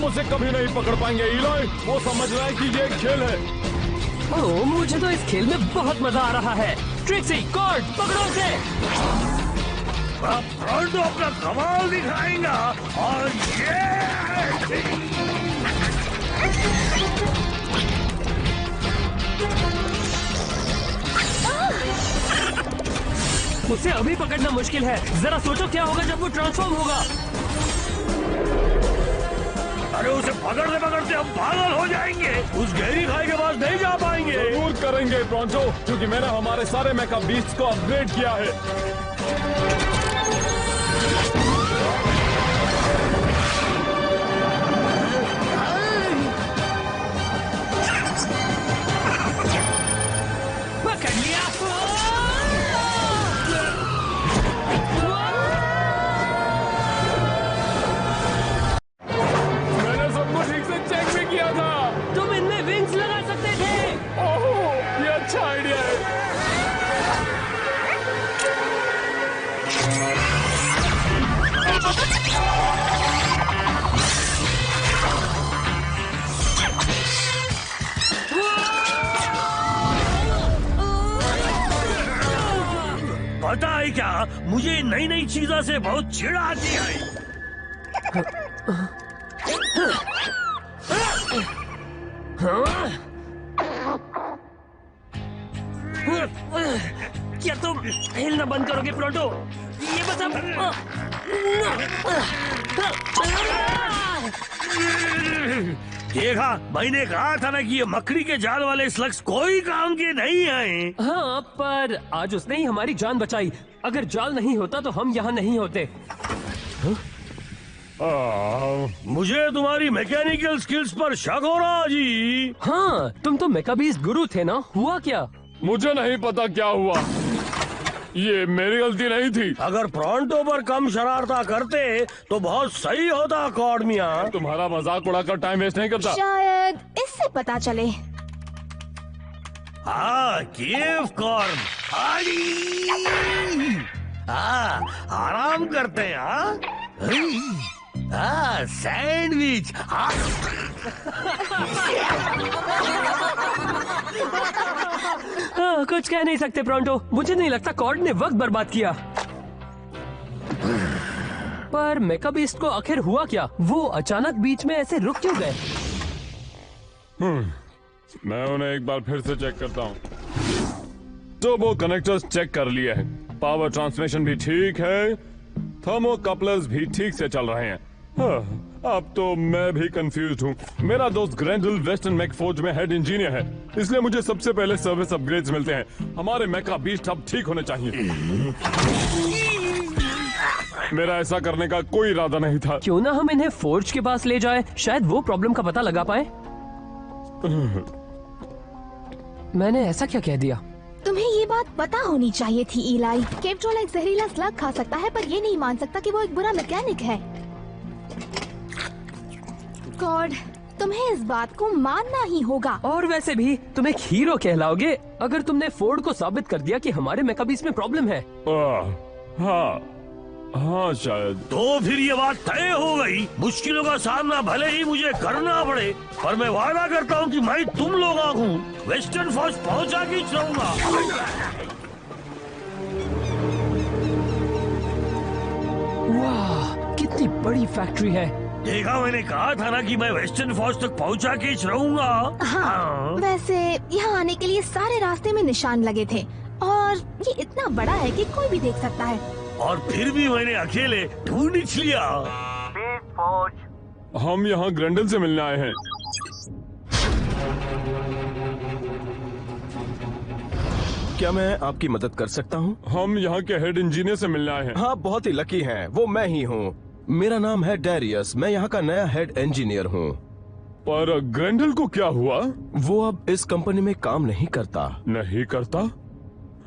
हम उसे कभी नहीं पकड़ पाएंगे इलाई। वो समझ रहा है कि ये एक खेल है। ओह, मुझे तो इस खेल में बहुत मजा आ रहा है। ट्रिक्सी, कॉर्ड, पकड़ो उसे। अब फ्रंटो अपना कमाल दिखाएगा और उसे अभी पकड़ना मुश्किल है। जरा सोचो क्या होगा जब वो ट्रांसफॉर्म होगा। अरे उसे पकड़ते पकड़ते हम पागल हो जाएंगे। उस गहरी खाई के पास नहीं जा पाएंगे। जरूर करेंगे ब्रॉन्जो, क्योंकि मैंने हमारे सारे मेका बीस्ट को अपग्रेड किया है। पकड़ लिया। मैंने सब कुछ ठीक से चेक भी किया था। तुम इनमें विंग्स लगा सकते थे। ओह, ये अच्छा आइडिया है। पता है क्या, मुझे नई नई चीजों से बहुत चिढ़ आती है। क्या तुम हिलना बंद करोगे प्रोटो? ये बस अब देखा, मैंने कहा था ना कि ये मकड़ी के जाल वाले स्लग्स कोई काम के नहीं आए। हाँ, पर आज उसने ही हमारी जान बचाई। अगर जाल नहीं होता तो हम यहाँ नहीं होते। मुझे तुम्हारी मैकेनिकल स्किल्स पर शक हो रहा जी। हाँ, तुम तो मेकाबीस्ट गुरु थे ना, हुआ क्या? मुझे नहीं पता क्या हुआ। ये मेरी गलती नहीं थी। अगर फ्रंटो पर कम शरारता करते तो बहुत सही होता कॉर्ड मियां। तुम्हारा मजाक उड़ाकर टाइम वेस्ट नहीं करता। शायद इससे पता चले। हाँ, केव कॉर्न। हाँ, आराम करते हैं। हाँ, सैंडविच। हाँ, कुछ कह नहीं सकते प्रोंटो। मुझे नहीं लगता कॉर्ड ने वक्त बर्बाद किया। पर मेकाबीस्ट को आखिर हुआ क्या? वो अचानक बीच में ऐसे रुक क्यों गए? मैं उन्हें एक बार फिर से चेक करता हूँ। तो वो कनेक्टर्स चेक कर लिए हैं, पावर ट्रांसमिशन भी ठीक है, थर्मोकपलर्स भी ठीक से चल रहे हैं। हाँ, अब तो मैं भी कंफ्यूज हूँ। मेरा दोस्त ग्रैंडल वेस्टर्न मैक फोर्ज में हेड इंजीनियर है, इसलिए मुझे सबसे पहले सर्विस अपग्रेड्स मिलते हैं। हमारे मेका बीस्ट अब ठीक होने चाहिए। मेरा ऐसा करने का कोई इरादा नहीं था। क्यों ना हम इन्हें फोर्ज के पास ले जाएं? शायद वो प्रॉब्लम का पता लगा पाए। मैंने ऐसा क्या कह दिया? तुम्हें ये बात पता होनी चाहिए थी इलाई। केवट्रोल एक जहरीला स्लग खा सकता है, पर ये नहीं मान सकता कि वो एक बुरा मैकेनिक है। गॉड, तुम्हें इस बात को मानना ही होगा। और वैसे भी तुम एक हीरो कहलाओगे अगर तुमने फोर्ड को साबित कर दिया कि हमारे मेकाबीस्ट में प्रॉब्लम है। हाँ शायद। तो फिर ये बात तय हो गई। मुश्किलों का सामना भले ही मुझे करना पड़े, पर मैं वादा करता हूँ कि मैं तुम लोगों को वेस्टर्न फौज पहुँचा के रहूंगा। वाह, कितनी बड़ी फैक्ट्री है। देखा, मैंने कहा था ना कि मैं वेस्टर्न फौज तक पहुँचा के रहूंगा। हाँ, वैसे यहाँ आने के लिए सारे रास्ते में निशान लगे थे और ये इतना बड़ा है कि कोई भी देख सकता है। और फिर भी मैंने अकेले ढूंढ लिया। हम यहाँ ग्रैंडल से मिलने आए हैं। क्या मैं आपकी मदद कर सकता हूँ? हम यहाँ के हेड इंजीनियर से मिलने आए हैं। हाँ, बहुत ही लकी हैं। वो मैं ही हूँ। मेरा नाम है डैरियस। मैं यहाँ का नया हेड इंजीनियर हूँ। पर ग्रैंडल को क्या हुआ? वो अब इस कंपनी में काम नहीं करता। नहीं करता?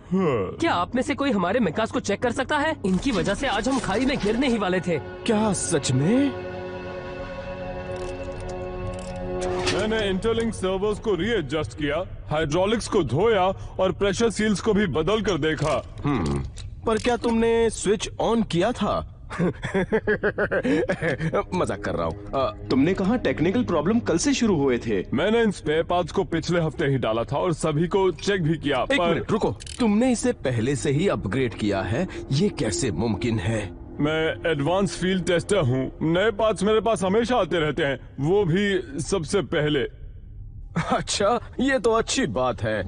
क्या आप में से कोई हमारे मेकास को चेक कर सकता है? इनकी वजह से आज हम खाई में गिरने ही वाले थे। क्या सच में? मैंने इंटरलिंक सर्वर्स को रीएडजस्ट किया, हाइड्रोलिक्स को धोया और प्रेशर सील्स को भी बदल कर देखा। पर क्या तुमने स्विच ऑन किया था? मजाक कर रहा हूँ। तुमने कहा टेक्निकल प्रॉब्लम कल से शुरू हुए थे। मैंने इन स्पेयर पार्ट्स को पिछले हफ्ते ही डाला था और सभी को चेक भी किया। एक मिनट रुको, तुमने इसे पहले से ही अपग्रेड किया है, ये कैसे मुमकिन है? मैं एडवांस फील्ड टेस्टर हूँ। नए पार्ट्स मेरे पास हमेशा आते रहते हैं, वो भी सबसे पहले। अच्छा, ये तो अच्छी बात है।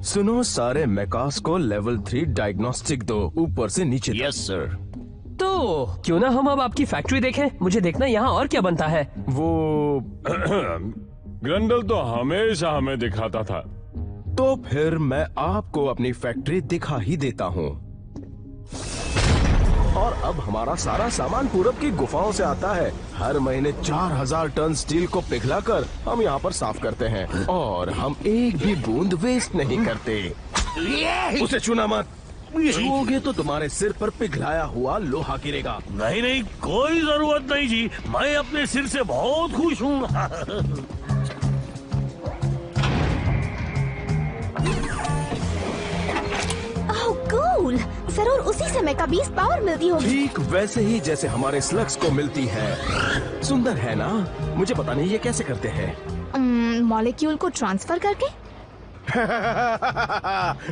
सुनो, सारे मैकास को लेवल 3 डायग्नोस्टिक दो, ऊपर से नीचे तक। Yes sir. तो क्यों ना हम अब आपकी फैक्ट्री देखें? मुझे देखना यहाँ और क्या बनता है। वो ग्रंडल तो हमेशा हमें दिखाता था। तो फिर मैं आपको अपनी फैक्ट्री दिखा ही देता हूँ। और अब हमारा सारा सामान पूरब की गुफाओं से आता है। हर महीने 4000 टन स्टील को पिघलाकर हम यहाँ पर साफ करते हैं, और हम एक भी बूंद वेस्ट नहीं करते। उसे छूना मत, छूओगे तो तुम्हारे सिर पर पिघलाया हुआ लोहा गिरेगा। नहीं नहीं, कोई जरूरत नहीं जी, मैं अपने सिर से बहुत खुश हूँ। ओह कूल, जरूर उसी से मेका 20 पावर मिलती होगी। ठीक वैसे ही जैसे हमारे स्लग्स को मिलती है। सुंदर है ना? मुझे पता नहीं ये कैसे करते हैं। मॉलिक्यूल को ट्रांसफर करके?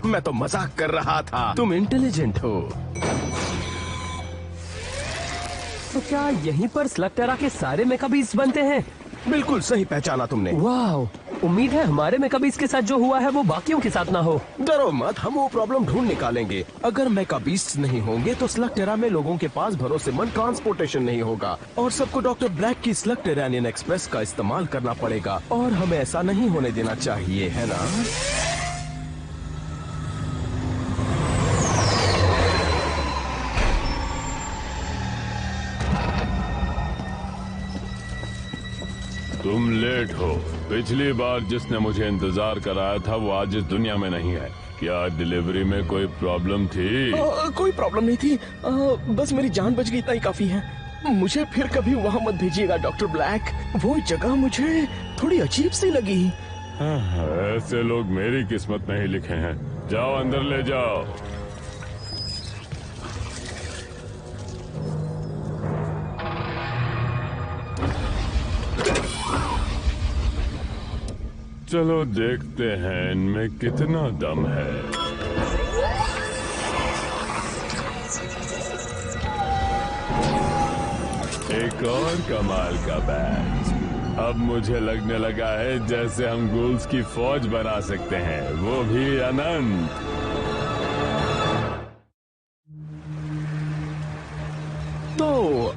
मैं तो मजाक कर रहा था, तुम इंटेलिजेंट हो। तो क्या यहीं पर स्लगटेरा के सारे मेकाबीज बनते हैं? बिल्कुल सही पहचाना तुमने। वाह, उम्मीद है हमारे मेकाबीज के साथ जो हुआ है वो बाकियों के साथ ना हो। डरो मत, हम वो प्रॉब्लम ढूंढ निकालेंगे। अगर मेकाबीस्ट नहीं होंगे तो स्लगटेरा में लोगों के पास भरोसेमंद ट्रांसपोर्टेशन नहीं होगा, और सबको डॉक्टर ब्लैक की स्लगटेरानियन एक्सप्रेस का इस्तेमाल करना पड़ेगा, और हमें ऐसा नहीं होने देना चाहिए, है ना? तुम लेट हो। पिछली बार जिसने मुझे इंतजार कराया था वो आज इस दुनिया में नहीं है। क्या डिलीवरी में कोई प्रॉब्लम थी? कोई प्रॉब्लम नहीं थी, बस मेरी जान बच गई, इतना ही काफी है। मुझे फिर कभी वहाँ मत भेजिएगा डॉक्टर ब्लैक, वो जगह मुझे थोड़ी अजीब सी लगी। ऐसे लोग मेरी किस्मत में ही लिखे हैं। जाओ अंदर ले जाओ। चलो देखते हैं इनमें कितना दम है। एक और कमाल का बैच। अब मुझे लगने लगा है जैसे हम गूल्स की फौज बना सकते हैं, वो भी अनंत। तो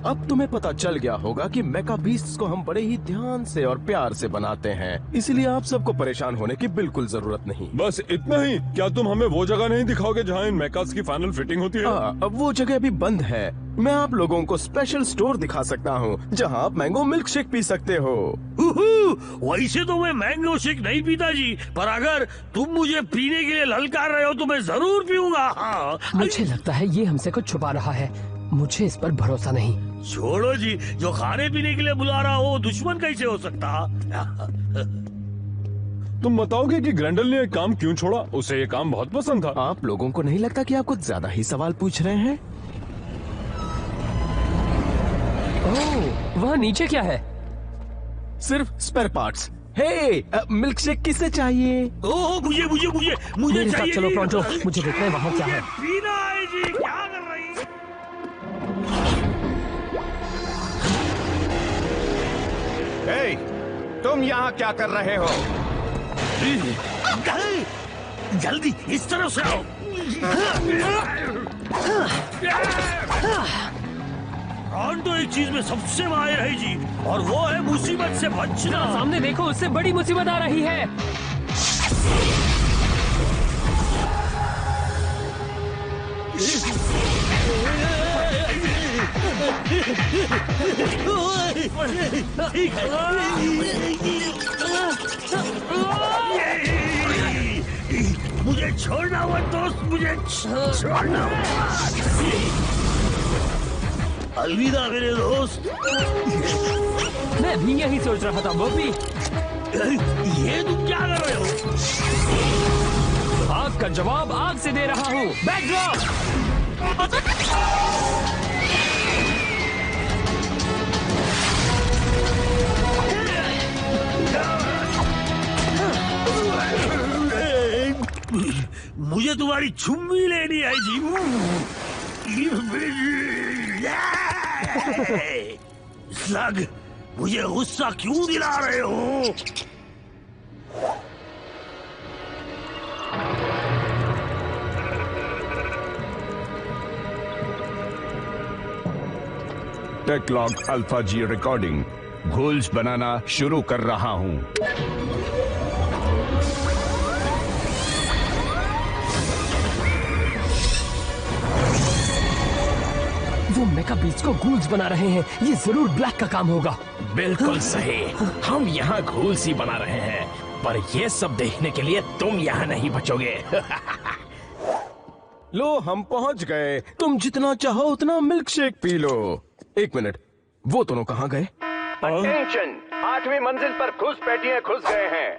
अब तुम्हें पता चल गया होगा कि मेकाबीस्ट्स को हम बड़े ही ध्यान से और प्यार से बनाते हैं, इसलिए आप सबको परेशान होने की बिल्कुल जरूरत नहीं। बस इतना ही? क्या तुम हमें वो जगह नहीं दिखाओगे जहाँ इन मेकास की फाइनल फिटिंग होती है? अब वो जगह अभी बंद है। मैं आप लोगों को स्पेशल स्टोर दिखा सकता हूँ जहाँ आप मैंगो मिल्क शेक पी सकते हो। वैसे तो मैं मैंगो शेक नहीं पीता जी, पर अगर तुम मुझे पीने के लिए ललकार रहे हो तो मैं जरूर पीऊंगा। हाँ। मुझे लगता है ये हमसे कुछ छुपा रहा है, मुझे इस पर भरोसा नहीं। छोड़ो जी, जो खाने पीने के लिए बुला रहा हो दुश्मन कैसे हो सकता? तुम बताओगे कि ग्रैंडल ने ये काम क्यों छोड़ा? उसे ये काम बहुत पसंद था। आप लोगों को नहीं लगता कि आप कुछ ज्यादा ही सवाल पूछ रहे हैं? ओह, वहाँ नीचे क्या है? सिर्फ स्पेयर पार्ट्स। हे, मिल्क शेक किसे चाहिए? ओह, मुझे मुझे मुझे मुझे मेरे साथ चाहिए चलो जी। प्रोंटो, मुझे देखना है वहाँ क्या है। पीना है जी, क्या कर रही? हे, तुम यहाँ क्या कर रहे हो? जल्दी इस तरफ से आओ। तो एक चीज में सबसे माहिर है जी, और वो है मुसीबत से बचना। सामने देखो, उससे बड़ी मुसीबत आ रही है। मुझे छोड़ना मत दोस्त, मुझे छोड़ना मत। अलविदा मेरे दोस्त। मैं भी यही सोच रहा था बॉबी। ये तुम क्या कर रहे हो? आग का जवाब आग से दे रहा हूँ। बैकड्रॉप। तुम्हारी चुम्मी लेनी है जी। स्लग, मुझे गुस्सा क्यों दिला रहे हो? टेकलॉग अल्फा जी रिकॉर्डिंग। घोल्स बनाना शुरू कर रहा हूं। वो मेका बीच को घूल्स बना रहे हैं। ये जरूर ब्लैक का काम होगा। बिल्कुल सही। हम यहाँ घोल्स ही बना रहे हैं, पर ये सब देखने के लिए तुम यहाँ नहीं बचोगे। लो, हम पहुंच गए। तुम जितना चाहो उतना मिल्क शेक पी लो। एक मिनट, वो दोनों कहाँ गए? अटेंशन, 8वीं मंजिल पर घुसपैठिए घुस गए हैं।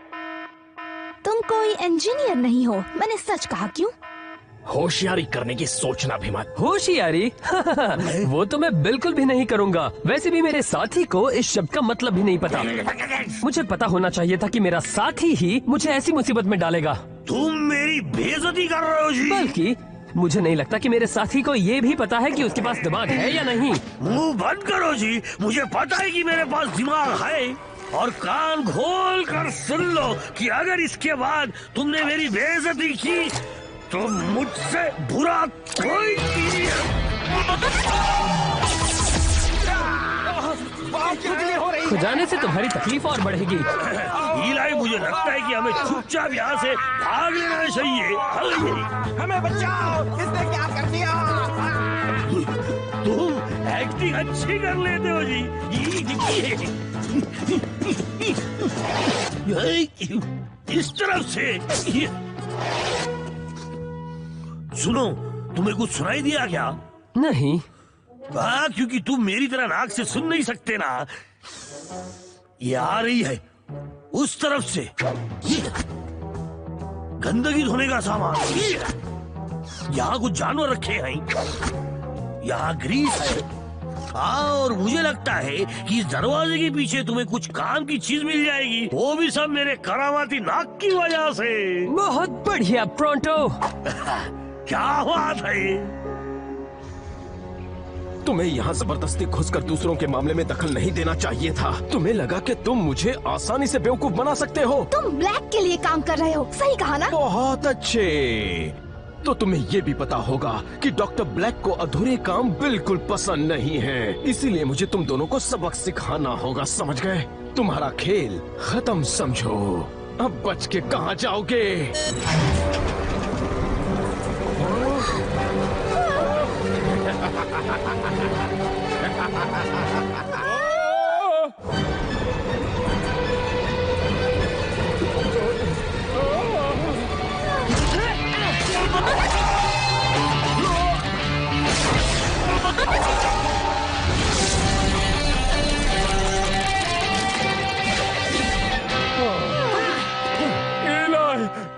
तुम कोई इंजीनियर नहीं हो, मैंने सच कहा। क्यों? होशियारी करने की सोचना भी मत। होशियारी? वो तो मैं बिल्कुल भी नहीं करूंगा। वैसे भी मेरे साथी को इस शब्द का मतलब भी नहीं पता। मुझे पता होना चाहिए था कि मेरा साथी ही मुझे ऐसी मुसीबत में डालेगा। तुम मेरी बेइज्जती कर रहे हो जी। बल्कि मुझे नहीं लगता कि मेरे साथी को ये भी पता है कि उसके पास दिमाग है या नहीं। मुंह बंद करो जी। मुझे पता है कि मेरे पास दिमाग है, और कान खोल कर सुन लो कि अगर इसके बाद तुमने मेरी बेइज्जती की तो मुझसे बुरा कोई नहीं है। खुजाने से तुम्हारी तकलीफ और बढ़ेगी। इलाई, मुझे लगता है कि हमें चुपचाप यहाँ से भाग लेना चाहिए। हमें बचाओ, इसने क्या कर दिया? तुम एक्टिंग अच्छी कर लेते हो जी। इस तरफ से। सुनो, तुम्हें कुछ सुनाई दिया क्या? नहीं। हाँ, क्योंकि तुम मेरी तरह नाक से सुन नहीं सकते ना। ये आ रही है उस तरफ से। गंदगी धोने का सामान। यहाँ कुछ जानवर रखे हैं। यहाँ ग्रीस है। हाँ, और मुझे लगता है कि इस दरवाजे के पीछे तुम्हें कुछ काम की चीज मिल जाएगी। वो भी सब मेरे करामाती नाक की वजह से। बहुत बढ़िया प्रोंटो। क्या बात है? तुम्हें यहाँ जबरदस्ती घुसकर दूसरों के मामले में दखल नहीं देना चाहिए था। तुम्हें लगा कि तुम मुझे आसानी से बेवकूफ बना सकते हो। तुम ब्लैक के लिए काम कर रहे हो, सही कहा ना? बहुत अच्छे। तो तुम्हें ये भी पता होगा कि डॉक्टर ब्लैक को अधूरे काम बिल्कुल पसंद नहीं है। इसीलिए मुझे तुम दोनों को सबक सिखाना होगा, समझ गए? तुम्हारा खेल खत्म समझो। अब बच के कहाँ जाओगे?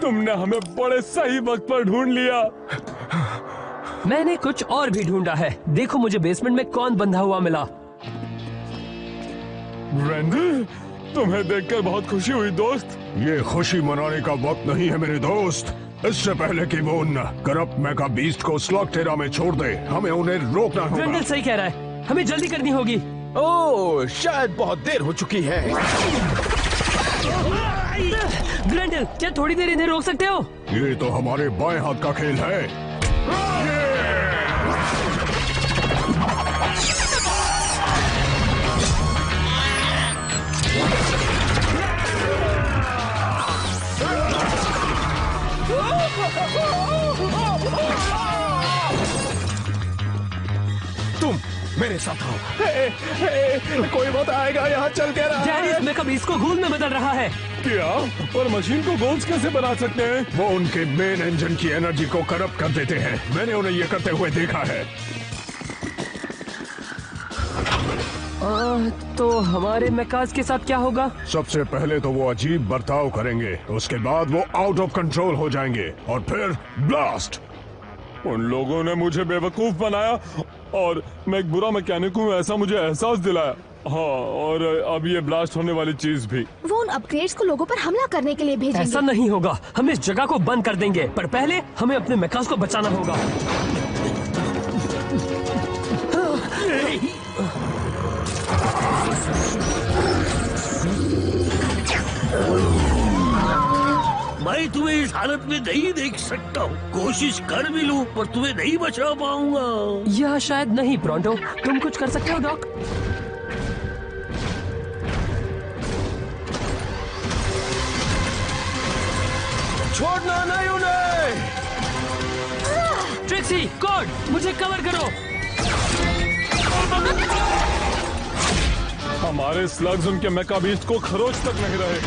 तुमने हमें बड़े सही वक्त पर ढूंढ लिया। मैंने कुछ और भी ढूंढा है। देखो मुझे बेसमेंट में कौन बंधा हुआ मिला। ब्रेंडन, तुम्हें देखकर बहुत खुशी हुई दोस्त। ये खुशी मनाने का वक्त नहीं है मेरे दोस्त। इससे पहले कि वो उन करप्ट मेगा बीस्ट को स्लॉगटेरा में छोड़ दे, हमें उन्हें रोकना होगा। ब्रेंडन सही कह रहा है, हमें जल्दी करनी होगी। ओह, शायद बहुत देर हो चुकी है। ब्रेंडन, क्या थोड़ी देर इन्हें रोक सकते हो? ये तो हमारे बाएं हाथ का खेल है। तुम मेरे साथ आओ। कोई मत आएगा, यहाँ चल के रहा डैनिस मेकअप इसको घूल में बदल रहा है। क्या? और मशीन को गोल्स कैसे बना सकते हैं? वो उनके मेन इंजन की एनर्जी को करप्ट कर देते हैं। मैंने उन्हें ये करते हुए देखा है। तो हमारे मेकाज के साथ क्या होगा? सबसे पहले तो वो अजीब बर्ताव करेंगे, उसके बाद वो आउट ऑफ कंट्रोल हो जाएंगे और फिर ब्लास्ट। उन लोगों ने मुझे बेवकूफ बनाया और मैं एक बुरा मैकेनिक हूँ, ऐसा मुझे एहसास दिलाया। हाँ, और अब ये ब्लास्ट होने वाली चीज भी। वो उन अपग्रेड्स को लोगों पर हमला करने के लिए भेजेंगे। ऐसा नहीं होगा, हम इस जगह को बंद कर देंगे, पर पहले हमें अपने मेकास को बचाना होगा। मैं तुम्हें इस हालत में नहीं देख सकता हूँ। कोशिश कर भी लूं पर तुम्हें नहीं बचा पाऊंगा। यह शायद नहीं प्रोंटो, तुम कुछ कर सकते हो डॉक? छोड़ना नहीं उन्हें। ट्रिक्सी, कॉर्ड, मुझे कवर करो। हमारे स्लग्स उनके मेका बीस्ट को खरोच तक नहीं रहे।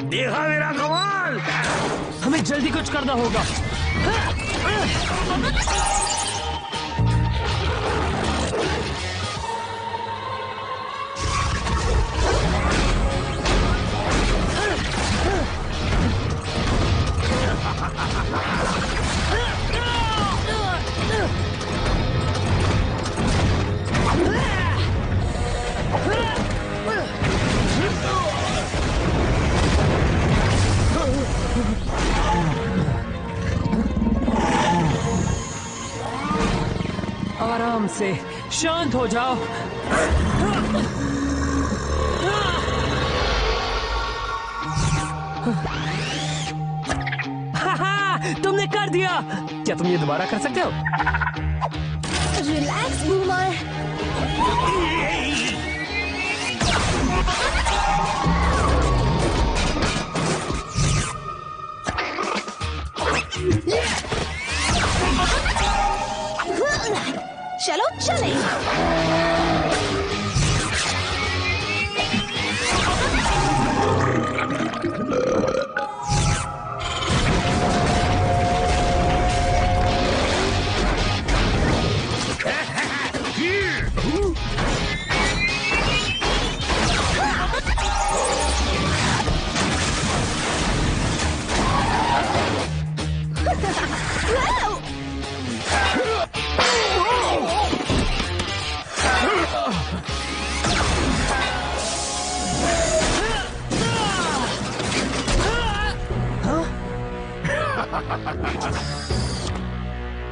देखा मेरा कमाल। हमें जल्दी कुछ करना होगा। आराम से, शांत हो जाओ। तुमने कर दिया। क्या तुम ये दोबारा कर सकते हो? Relax boomer. चलो चलें।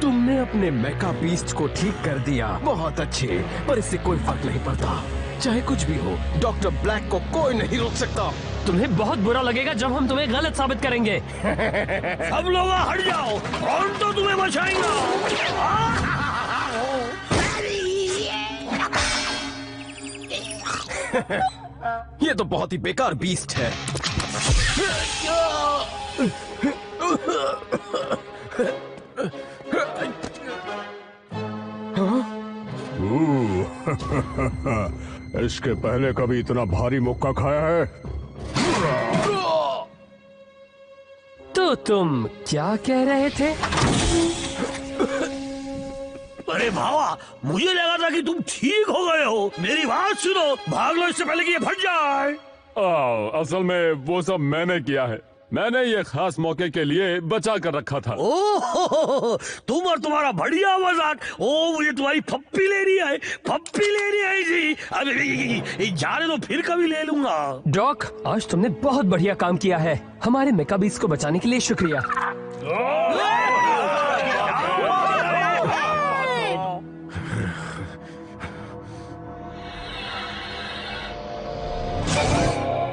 तुमने अपने मेका बीस्ट को ठीक कर दिया, बहुत अच्छे, पर इससे कोई फर्क नहीं पड़ता। चाहे कुछ भी हो, डॉक्टर ब्लैक को कोई नहीं रोक सकता। तुम्हें बहुत बुरा लगेगा जब हम तुम्हें गलत साबित करेंगे। सब लोग हट जाओ, कौन तो तुम्हें बचाएगा? ये तो बहुत ही बेकार बीस्ट है। इसके पहले कभी इतना भारी मुक्का खाया है? तो तुम क्या कह रहे थे? अरे भावा, मुझे लगा था कि तुम ठीक हो गए हो। मेरी बात सुनो, भाग लो इससे पहले कि ये फट जाए। असल में वो सब मैंने किया है। मैंने ये खास मौके के लिए बचा कर रखा था। ओह, तुम और तुम्हारा बढ़िया मजाक। ओ, मुझे तुम्हारी पप्पी लेनी है, पप्पी लेनी है जी। अरे जाने दो, फिर कभी ले लूंगा। डॉक, आज तुमने बहुत बढ़िया काम किया है। हमारे मेकाबीस को बचाने के लिए शुक्रिया।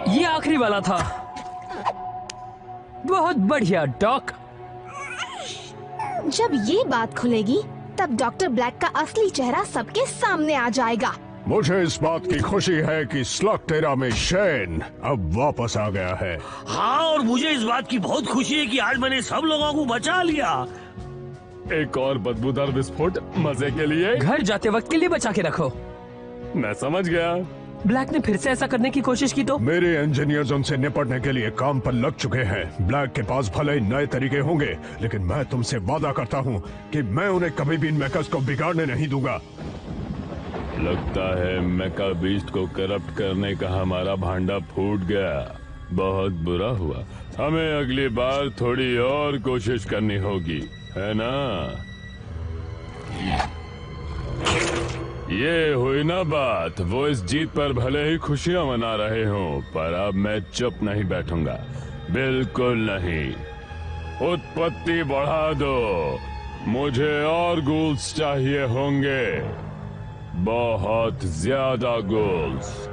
ये आखिरी वाला था। बहुत बढ़िया डॉक। जब ये बात खुलेगी तब डॉक्टर ब्लैक का असली चेहरा सबके सामने आ जाएगा। मुझे इस बात की खुशी है कि स्लगटेरा में शेन अब वापस आ गया है। हाँ, और मुझे इस बात की बहुत खुशी है कि आज मैंने सब लोगों को बचा लिया। एक और बदबूदार विस्फोट मजे के लिए। घर जाते वक्त के लिए बचा के रखो। मैं समझ गया। ब्लैक ने फिर से ऐसा करने की कोशिश की तो? मेरे इंजीनियर्स उनसे निपटने के लिए काम पर लग चुके हैं। ब्लैक के पास भले ही नए तरीके होंगे, लेकिन मैं तुमसे वादा करता हूँ कि मैं उन्हें कभी भी इन मेकर्स को बिगाड़ने नहीं दूंगा। लगता है मेका बीस्ट को करप्ट करने का हमारा भांडा फूट गया। बहुत बुरा हुआ। हमें अगली बार थोड़ी और कोशिश करनी होगी, है ना? ये हुई ना बात। वो इस जीत पर भले ही खुशियां मना रहे हों, पर अब मैं चुप नहीं बैठूंगा, बिल्कुल नहीं। उत्पत्ति बढ़ा दो, मुझे और गोल्स चाहिए होंगे, बहुत ज्यादा गोल्स।